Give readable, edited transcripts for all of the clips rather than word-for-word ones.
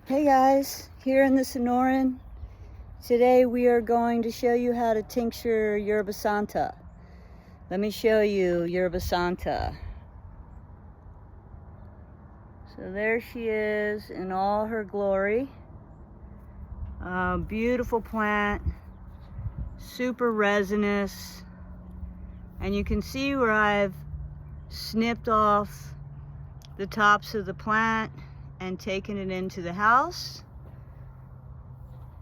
Hey guys, here in the Sonoran. Today we are going to show you how to tincture Yerba Santa. Let me show you Yerba Santa. So there she is in all her glory. Beautiful plant, super resinous. And you can see where I've snipped off the tops of the plant and taken it into the house.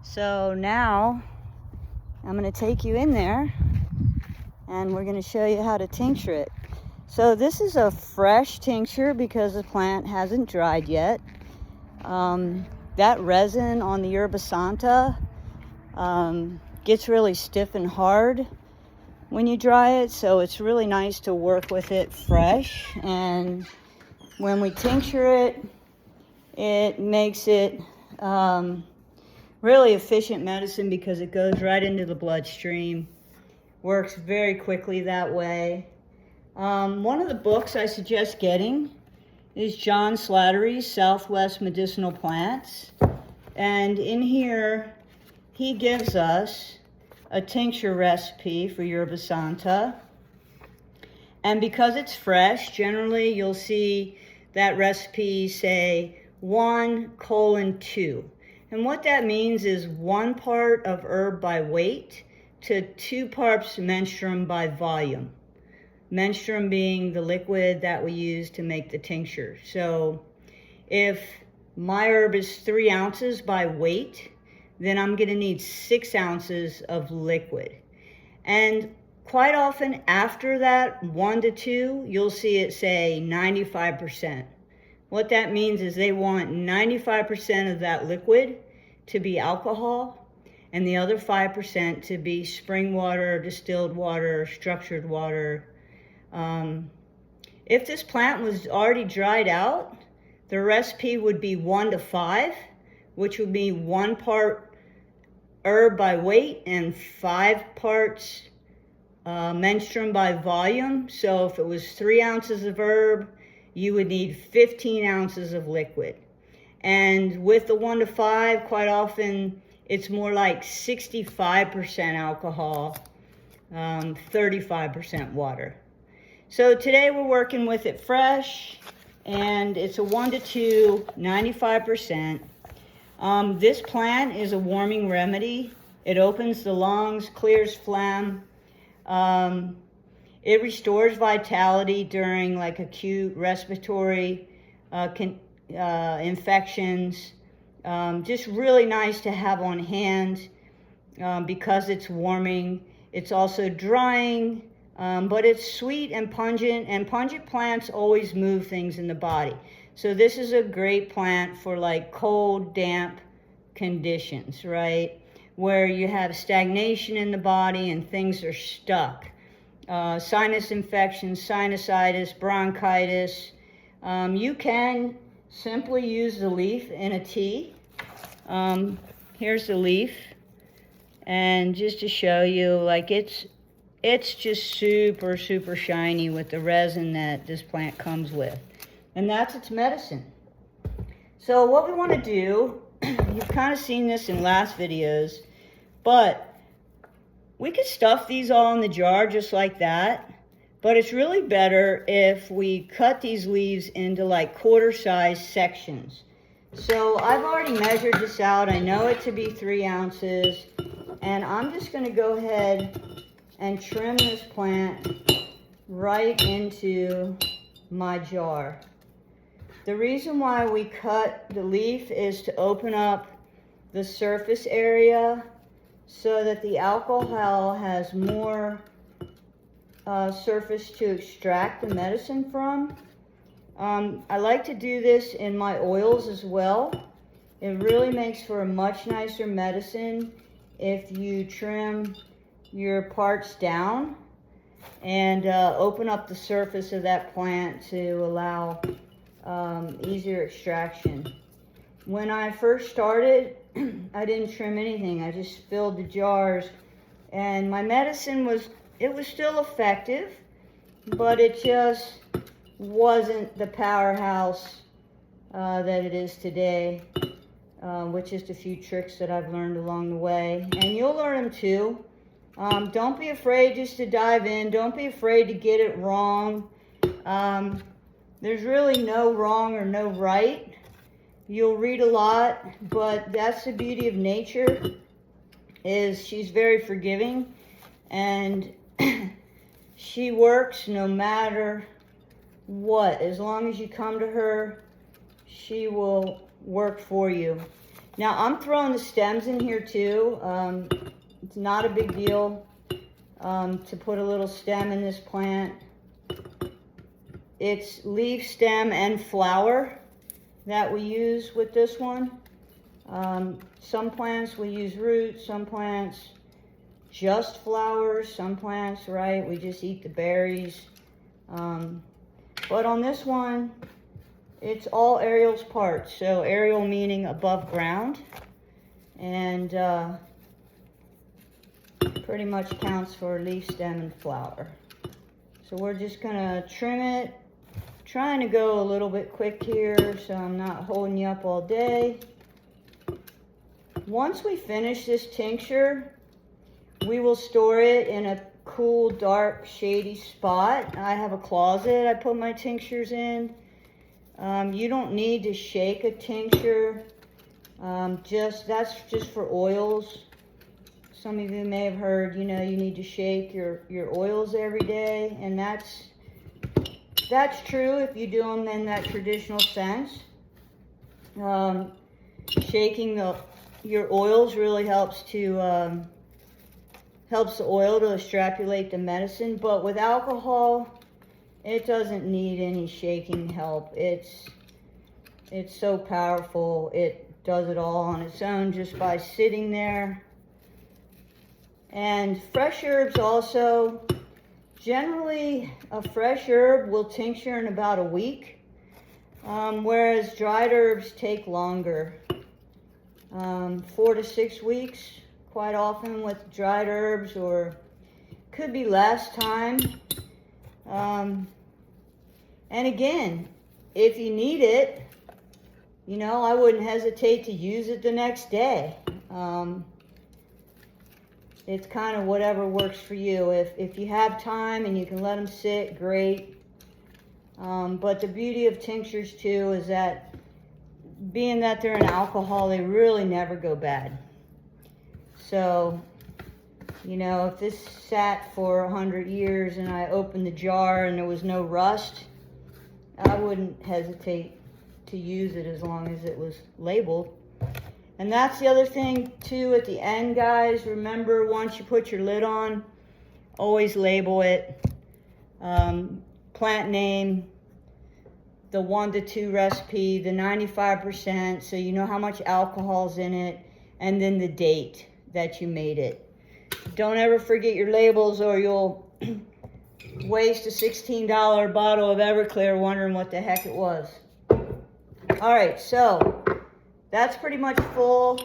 So now I'm going to take you in there and we're going to show you how to tincture it. So this is a fresh tincture because the plant hasn't dried yet. That resin on the Yerba Santa gets really stiff and hard when you dry it, so it's really nice to work with it fresh. And when we tincture it, it makes it really efficient medicine because it goes right into the bloodstream. Works very quickly that way. One of the books I suggest getting is John Slattery's Southwest Medicinal Plants. And in here, he gives us a tincture recipe for Yerba Santa. And because it's fresh, generally you'll see that recipe say 1:2. And what that means is 1 part of herb by weight to 2 parts menstruum by volume. Menstruum being the liquid that we use to make the tincture. So if my herb is 3 ounces by weight, then I'm gonna need 6 ounces of liquid. And quite often after that 1 to 2, you'll see it say 95%. What that means is they want 95% of that liquid to be alcohol and the other 5% to be spring water, distilled water, structured water. If this plant was already dried out, the recipe would be 1 to 5, which would be 1 part herb by weight and 5 parts menstruum by volume. So if it was 3 ounces of herb, you would need 15 ounces of liquid. And with the 1 to 5, quite often it's more like 65% alcohol, 35% water. So today we're working with it fresh, and it's a 1 to 2, 95%. This plant is a warming remedy. It opens the lungs, clears phlegm. It restores vitality during like acute respiratory infections. Just really nice to have on hand because it's warming. It's also drying, but it's sweet and pungent plants always move things in the body. So this is a great plant for like cold, damp conditions, right? Where you have stagnation in the body and things are stuck. Sinus infections, sinusitis, bronchitis. You can simply use the leaf in a tea. Here's the leaf. And just to show you, like it's just super, super shiny with the resin that this plant comes with. And that's its medicine. So what we want to do, you've kind of seen this in last videos, but we could stuff these all in the jar just like that, but it's really better if we cut these leaves into like quarter-size sections. So I've already measured this out. I know it to be 3 ounces, and I'm just going to go ahead and trim this plant right into my jar. The reason why we cut the leaf is to open up the surface area so that the alcohol has more surface to extract the medicine from. I like to do this in my oils as well. It really makes for a much nicer medicine if you trim your parts down and open up the surface of that plant to allow easier extraction. When I first started, I didn't trim anything. I just filled the jars, and my medicine was still effective, but it just wasn't the powerhouse that it is today. with just a few tricks that I've learned along the way. And you'll learn them too. Don't be afraid just to dive in. Don't be afraid to get it wrong. There's really no wrong or no right. You'll read a lot, but that's the beauty of nature, is she's very forgiving, and she works no matter what. As long as you come to her, she will work for you. Now I'm throwing the stems in here too. It's not a big deal to put a little stem in this plant. It's leaf, stem, and flower that we use with this one. Some plants we use roots, some plants just flowers, some plants, right, we just eat the berries. But on this one, it's all aerial's parts. So aerial meaning above ground, and pretty much counts for leaf, stem, and flower. So we're just gonna trim it. Trying to go a little bit quick here so I'm not holding you up all day. Once we finish this tincture, we will store it in a cool, dark, shady spot. I have a closet I put my tinctures in. You don't need to shake a tincture. That's just for oils. Some of you may have heard, you need to shake your oils every day, and that's true if you do them in that traditional sense. Shaking your oils really helps the oil to extrapolate the medicine, but with alcohol, it doesn't need any shaking help. It's so powerful. It does it all on its own just by sitting there. And fresh herbs also. Generally, a fresh herb will tincture in about a week, whereas dried herbs take longer, 4 to 6 weeks, quite often with dried herbs, or could be less time. And again, if you need it, I wouldn't hesitate to use it the next day. It's kind of whatever works for you. If you have time and you can let them sit, great. But the beauty of tinctures too is that, being that they're in alcohol, they really never go bad. So, if this sat for 100 years and I opened the jar and there was no rust, I wouldn't hesitate to use it as long as it was labeled. And that's the other thing too at the end, guys. Remember, once you put your lid on, always label it. Plant name, the 1 to 2 recipe, the 95%, so you know how much alcohol's in it, and then the date that you made it. Don't ever forget your labels, or you'll waste a $16 bottle of Everclear wondering what the heck it was. All right, so that's pretty much full.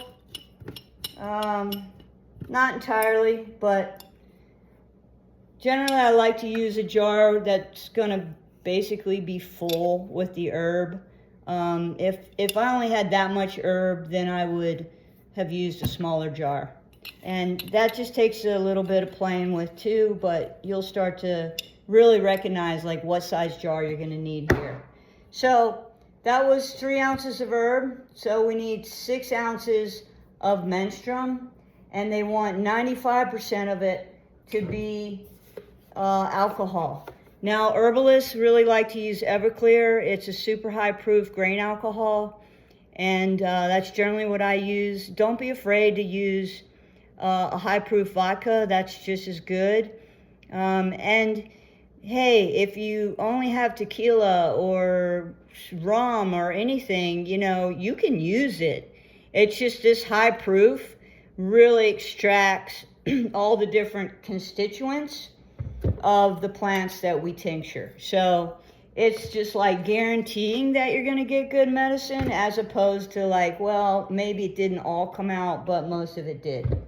Not entirely, but generally I like to use a jar that's gonna basically be full with the herb. If I only had that much herb, then I would have used a smaller jar. And that just takes a little bit of playing with too, but you'll start to really recognize like what size jar you're gonna need here. So that was 3 ounces of herb. So we need 6 ounces of menstruum, and they want 95% of it to be alcohol. Now, herbalists really like to use Everclear. It's a super high proof grain alcohol, and that's generally what I use. Don't be afraid to use a high proof vodka. That's just as good. And hey, if you only have tequila or rum or anything, you can use it. It's just this high proof really extracts all the different constituents of the plants that we tincture. So it's just like guaranteeing that you're going to get good medicine, as opposed to like, well, maybe it didn't all come out, but most of it did.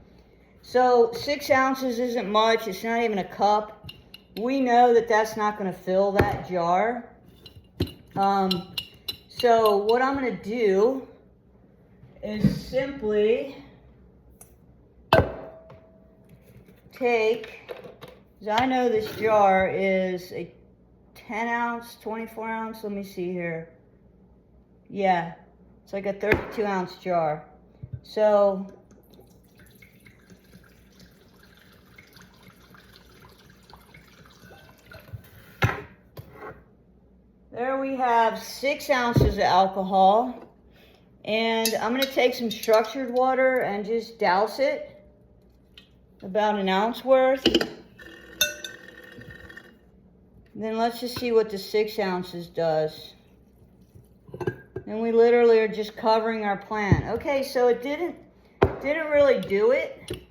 So 6 ounces isn't much. It's not even a cup. We know that that's not going to fill that jar. So what I'm going to do is simply take, because I know this jar is a 10 ounce, 24 ounce, let me see here. Yeah, it's like a 32 ounce jar. So there we have 6 ounces of alcohol. And I'm going to take some structured water and just douse it, about an ounce worth. Then let's just see what the 6 ounces does. And we literally are just covering our plant. Okay, so it didn't really do it.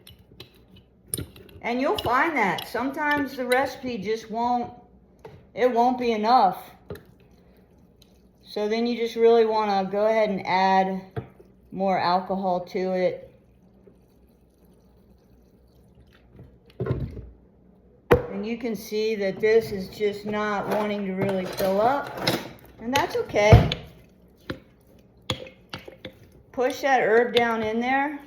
And you'll find that sometimes the recipe just won't be enough. So then you just really want to go ahead and add more alcohol to it. And you can see that this is just not wanting to really fill up. And that's okay. Push that herb down in there.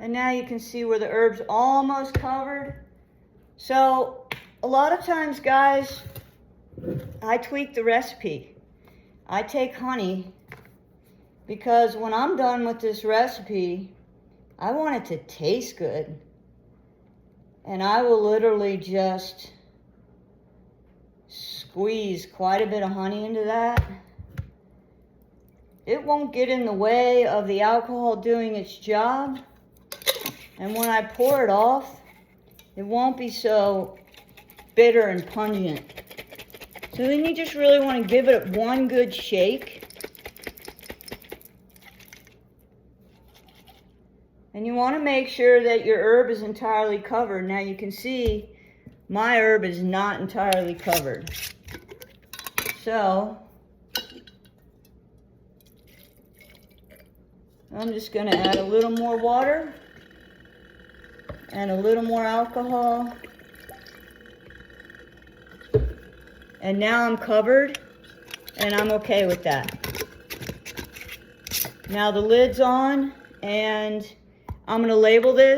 And now you can see where the herb's almost covered. So a lot of times, guys, I tweak the recipe. I take honey because when I'm done with this recipe, I want it to taste good. And I will literally just squeeze quite a bit of honey into that. It won't get in the way of the alcohol doing its job. And when I pour it off, it won't be so bitter and pungent. So then you just really want to give it one good shake. And you want to make sure that your herb is entirely covered. Now you can see my herb is not entirely covered. So I'm just going to add a little more water and a little more alcohol. And now I'm covered, and I'm okay with that. Now the lid's on, and I'm going to label this.